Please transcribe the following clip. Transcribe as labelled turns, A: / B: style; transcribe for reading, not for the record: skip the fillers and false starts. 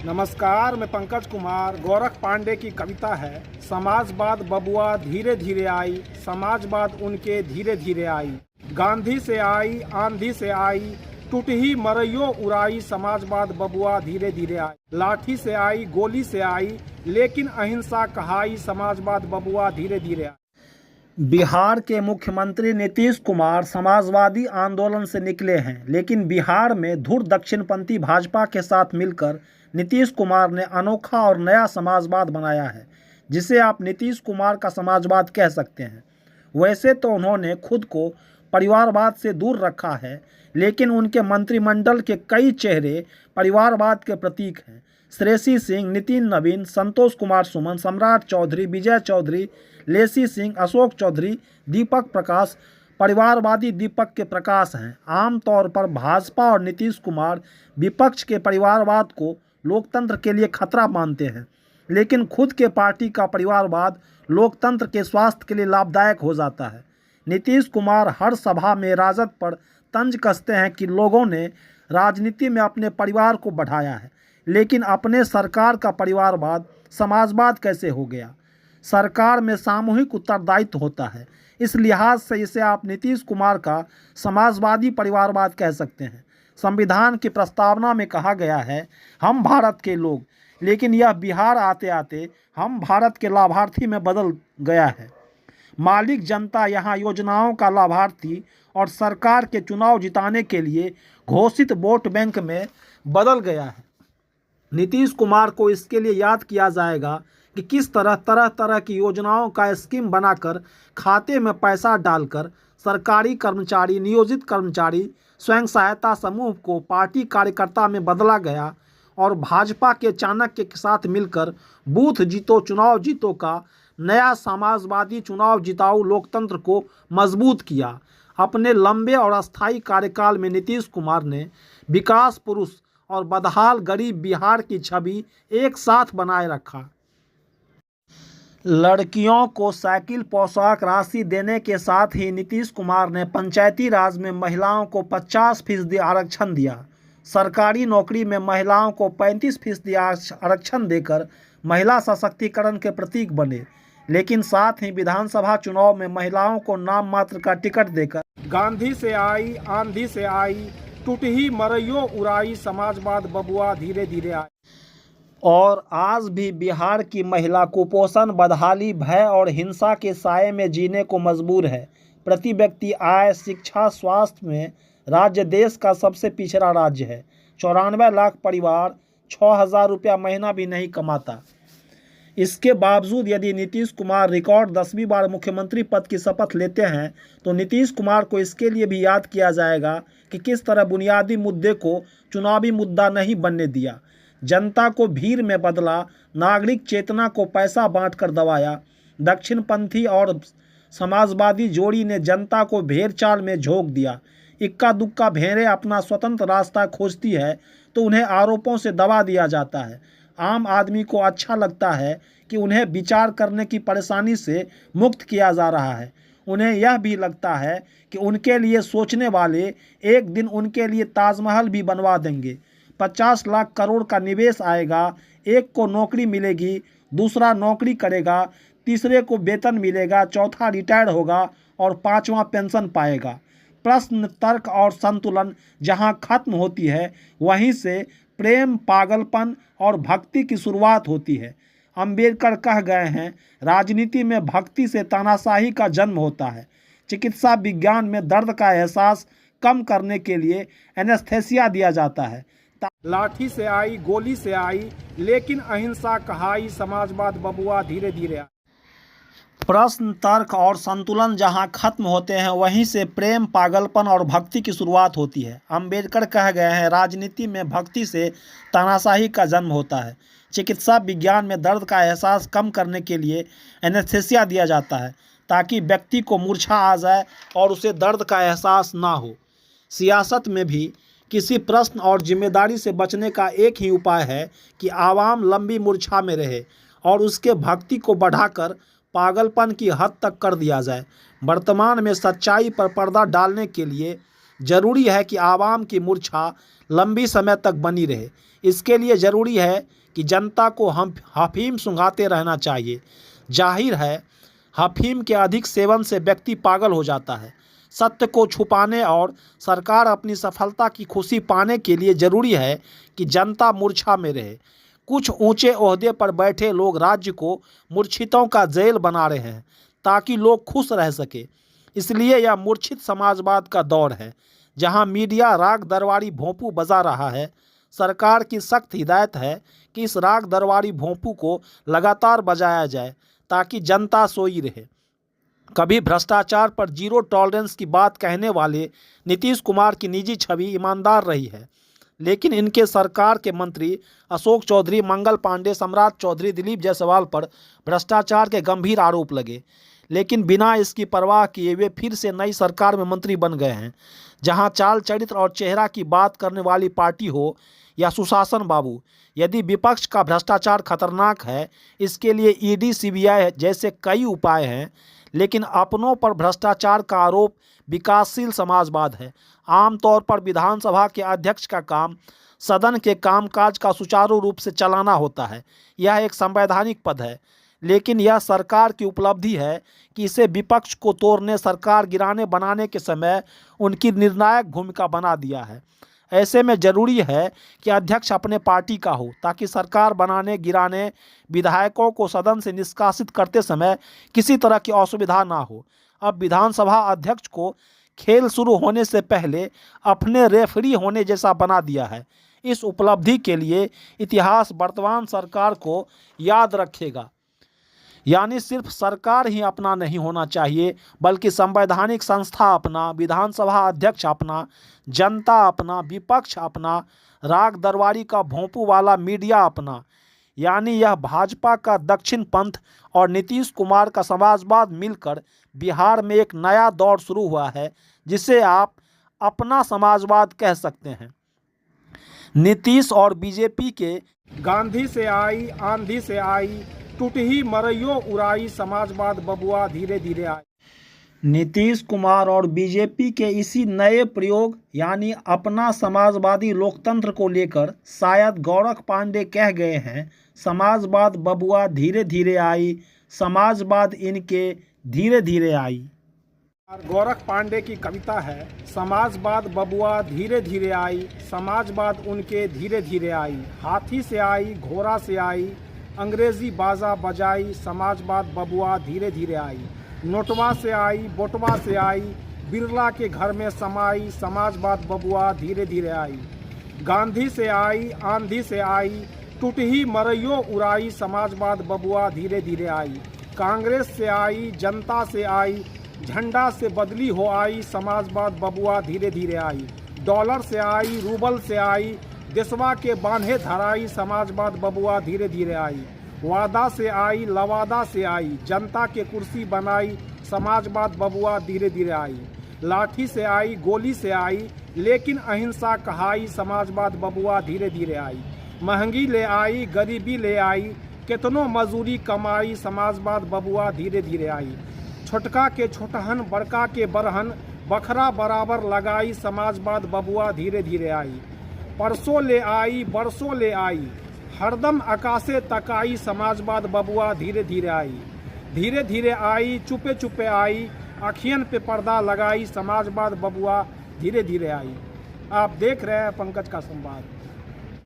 A: नमस्कार, मैं पंकज कुमार। गोरख पांडे की कविता है। समाजवाद बबुआ धीरे धीरे आई, समाजवाद उनके धीरे धीरे आई। गांधी से आई, आंधी से आई, टूटी मरइयो उड़ाई, समाजवाद बबुआ धीरे धीरे आई। लाठी से आई, गोली से आई, लेकिन अहिंसा कहाई, समाजवाद बबुआ धीरे धीरे आई।
B: बिहार के मुख्यमंत्री नीतीश कुमार समाजवादी आंदोलन से निकले हैं, लेकिन बिहार में धुर दक्षिणपंथी भाजपा के साथ मिलकर नीतीश कुमार ने अनोखा और नया समाजवाद बनाया है, जिसे आप नीतीश कुमार का समाजवाद कह सकते हैं। वैसे तो उन्होंने खुद को परिवारवाद से दूर रखा है, लेकिन उनके मंत्रिमंडल के कई चेहरे परिवारवाद के प्रतीक हैं। श्रेयसी सिंह, नितिन नवीन, संतोष कुमार सुमन, सम्राट चौधरी, विजय चौधरी, लेसी सिंह, अशोक चौधरी, दीपक प्रकाश परिवारवादी दीपक के प्रकाश हैं। आमतौर पर भाजपा और नीतीश कुमार विपक्ष के परिवारवाद को लोकतंत्र के लिए खतरा मानते हैं, लेकिन खुद के पार्टी का परिवारवाद लोकतंत्र के स्वास्थ्य के लिए लाभदायक हो जाता है। नीतीश कुमार हर सभा में राजद पर तंज कसते हैं कि लोगों ने राजनीति में अपने परिवार को बढ़ाया है, लेकिन अपने सरकार का परिवारवाद समाजवाद कैसे हो गया। सरकार में सामूहिक उत्तरदायित्व होता है, इस लिहाज से इसे आप नीतीश कुमार का समाजवादी परिवारवाद कह सकते हैं। संविधान की प्रस्तावना में कहा गया है, हम भारत के लोग, लेकिन यह बिहार आते आते हम भारत के लाभार्थी में बदल गया है। मालिक जनता यहाँ योजनाओं का लाभार्थी और सरकार के चुनाव जिताने के लिए घोषित वोट बैंक में बदल गया है। नीतीश कुमार को इसके लिए याद किया जाएगा कि किस तरह तरह की योजनाओं का स्कीम बनाकर खाते में पैसा डालकर सरकारी कर्मचारी, नियोजित कर्मचारी, स्वयं सहायता समूह को पार्टी कार्यकर्ता में बदला गया और भाजपा के चाणक्य के साथ मिलकर बूथ जीतो चुनाव जीतो का नया समाजवादी चुनाव जिताऊ लोकतंत्र को मजबूत किया। अपने लंबे और अस्थायी कार्यकाल में नीतीश कुमार ने विकास पुरुष और बदहाल गरीब बिहार की छवि एक साथ बनाए रखा। लड़कियों को साइकिल पोशाक राशि देने के साथ ही नीतीश कुमार ने पंचायती राज में महिलाओं को 50% आरक्षण दिया। सरकारी नौकरी में महिलाओं को 35% आरक्षण देकर महिला सशक्तिकरण के प्रतीक बने, लेकिन साथ ही विधानसभा चुनाव में महिलाओं को नाम मात्र का टिकट देकर
A: गांधी से आई, आंधी से आई, टूटी मरइयो उड़ाई, समाजवाद बबुआ धीरे धीरे आई।
B: और आज भी बिहार की महिला कुपोषण, बदहाली, भय और हिंसा के साए में जीने को मजबूर है। प्रति व्यक्ति आय, शिक्षा, स्वास्थ्य में राज्य देश का सबसे पिछड़ा राज्य है। 94 लाख परिवार 6,000 रुपया महीना भी नहीं कमाता। इसके बावजूद यदि नीतीश कुमार रिकॉर्ड 10वीं बार मुख्यमंत्री पद की शपथ लेते हैं, तो नीतीश कुमार को इसके लिए भी याद किया जाएगा कि किस तरह बुनियादी मुद्दे को चुनावी मुद्दा नहीं बनने दिया, जनता को भीड़ में बदला, नागरिक चेतना को पैसा बांटकर दबाया। दक्षिणपंथी और समाजवादी जोड़ी ने जनता को भेड़चाल में झोंक दिया। इक्का दुक्का भेड़ें अपना स्वतंत्र रास्ता खोजती है तो उन्हें आरोपों से दबा दिया जाता है। आम आदमी को अच्छा लगता है कि उन्हें विचार करने की परेशानी से मुक्त किया जा रहा है। उन्हें यह भी लगता है कि उनके लिए सोचने वाले एक दिन उनके लिए ताजमहल भी बनवा देंगे। 50 लाख करोड़ का निवेश आएगा, एक को नौकरी मिलेगी, दूसरा नौकरी करेगा, तीसरे को वेतन मिलेगा, चौथा रिटायर होगा और पांचवा पेंशन पाएगा। प्रश्न, तर्क और संतुलन जहां खत्म होती है, वहीं से प्रेम, पागलपन और भक्ति की शुरुआत होती है। अंबेडकर कह गए हैं, राजनीति में भक्ति से तानाशाही का जन्म होता है। चिकित्सा विज्ञान में दर्द का एहसास कम करने के लिए एनेस्थेसिया दिया जाता है।
A: लाठी से आई, गोली से आई, लेकिन अहिंसा कहाई, समाजवाद बबुआ धीरे धीरे आई।
B: प्रश्न, तर्क और संतुलन जहां खत्म होते हैं, वहीं से प्रेम, पागलपन और भक्ति की शुरुआत होती है। अंबेडकर कह गए हैं, राजनीति में भक्ति से तानाशाही का जन्म होता है। चिकित्सा विज्ञान में दर्द का एहसास कम करने के लिए एनेस्थेसिया दिया जाता है, ताकि व्यक्ति को मूर्छा आ जाए और उसे दर्द का एहसास ना हो। सियासत में भी किसी प्रश्न और जिम्मेदारी से बचने का एक ही उपाय है कि आवाम लंबी मूर्छा में रहे और उसके भक्ति को बढ़ाकर पागलपन की हद तक कर दिया जाए। वर्तमान में सच्चाई पर पर्दा डालने के लिए जरूरी है कि आवाम की मूर्छा लंबी समय तक बनी रहे। इसके लिए ज़रूरी है कि जनता को हम अफीम सूंघाते रहना चाहिए। जाहिर है अफीम के अधिक सेवन से व्यक्ति पागल हो जाता है। सत्य को छुपाने और सरकार अपनी सफलता की खुशी पाने के लिए ज़रूरी है कि जनता मूर्छा में रहे। कुछ ऊंचे ओहदे पर बैठे लोग राज्य को मूर्छितों का जेल बना रहे हैं ताकि लोग खुश रह सके। इसलिए यह मूर्छित समाजवाद का दौर है, जहां मीडिया राग दरबारी भोंपू बजा रहा है। सरकार की सख्त हिदायत है कि इस राग दरबारी भोंपू को लगातार बजाया जाए ताकि जनता सोई रहे। कभी भ्रष्टाचार पर जीरो टॉलरेंस की बात कहने वाले नीतीश कुमार की निजी छवि ईमानदार रही है, लेकिन इनके सरकार के मंत्री अशोक चौधरी, मंगल पांडे, सम्राट चौधरी, दिलीप जायसवाल पर भ्रष्टाचार के गंभीर आरोप लगे, लेकिन बिना इसकी परवाह किए वे फिर से नई सरकार में मंत्री बन गए हैं। जहां चाल चरित्र और चेहरा की बात करने वाली पार्टी हो या सुशासन बाबू, यदि विपक्ष का भ्रष्टाचार खतरनाक है, इसके लिए ईडी, सीबीआई जैसे कई उपाय हैं, लेकिन अपनों पर भ्रष्टाचार का आरोप विकासशील समाजवाद है। आमतौर पर विधानसभा के अध्यक्ष का काम सदन के कामकाज का सुचारू रूप से चलाना होता है। यह एक संवैधानिक पद है, लेकिन यह सरकार की उपलब्धि है कि इसे विपक्ष को तोड़ने, सरकार गिराने बनाने के समय उनकी निर्णायक भूमिका बना दिया है। ऐसे में ज़रूरी है कि अध्यक्ष अपने पार्टी का हो ताकि सरकार बनाने, गिराने, विधायकों को सदन से निष्कासित करते समय किसी तरह की असुविधा ना हो। अब विधानसभा अध्यक्ष को खेल शुरू होने से पहले अपने रेफरी होने जैसा बना दिया है। इस उपलब्धि के लिए इतिहास वर्तमान सरकार को याद रखेगा। यानी सिर्फ सरकार ही अपना नहीं होना चाहिए, बल्कि संवैधानिक संस्था अपना, विधानसभा अध्यक्ष अपना, जनता अपना, विपक्ष अपना, राग दरबारी का भोंपू वाला मीडिया अपना। यानी यह भाजपा का दक्षिण पंथ और नीतीश कुमार का समाजवाद मिलकर बिहार में एक नया दौर शुरू हुआ है, जिसे आप अपना समाजवाद कह सकते हैं। नीतीश और बीजेपी के
A: गांधी से आई, आंधी से आई, टूटही मरइयो उड़ाई, समाजवाद बबुआ धीरे धीरे आई।
B: नीतीश कुमार और बीजेपी के इसी नए प्रयोग यानी अपना समाजवादी लोकतंत्र को लेकर शायद गोरख पांडे कह गए हैं, समाजवाद बबुआ धीरे धीरे आई, समाजवाद इनके धीरे धीरे आई।
A: गोरख पांडे की कविता है, समाजवाद बबुआ धीरे धीरे आई, समाजवाद उनके धीरे धीरे आई। हाथी से आई, घोड़ा से आई, अंग्रेजी बाजा बजाई, समाजवाद बबुआ धीरे धीरे आई। नोटवा से आई, बोटवा से आई, बिरला के घर में समाई, समाजवाद बबुआ धीरे धीरे आई। गांधी से आई, आंधी से आई, टूटही मरइयो उड़ाई, समाजवाद बबुआ धीरे धीरे आई। कांग्रेस से आई, जनता से आई, झंडा से बदली हो आई, समाजवाद बबुआ धीरे धीरे आई। डॉलर से आई, रूबल से आई, देशवा के बांधे धराई, समाजवाद बबुआ धीरे धीरे आई। वादा से आई, लवादा से आई, जनता के कुर्सी बनाई, समाजवाद बबुआ धीरे धीरे आई। लाठी से आई, गोली से आई, लेकिन अहिंसा कहाई, समाजवाद बबुआ धीरे धीरे आई। महंगी ले आई, गरीबी ले आई, कितनो मजूरी कमाई, समाजवाद बबुआ धीरे धीरे आई। छोटका के छोटहन, बड़का के बरहन, बखरा बराबर लगाई, समाजवाद बबुआ धीरे धीरे आई। परसों ले आई, बरसों ले आई, हरदम आकाशे तकाई, समाजवाद बबुआ धीरे धीरे आई। धीरे धीरे आई, चुपे चुपे आई, अखियन पे पर्दा लगाई, समाजवाद बबुआ धीरे धीरे आई। आप देख रहे हैं पंकज का संवाद।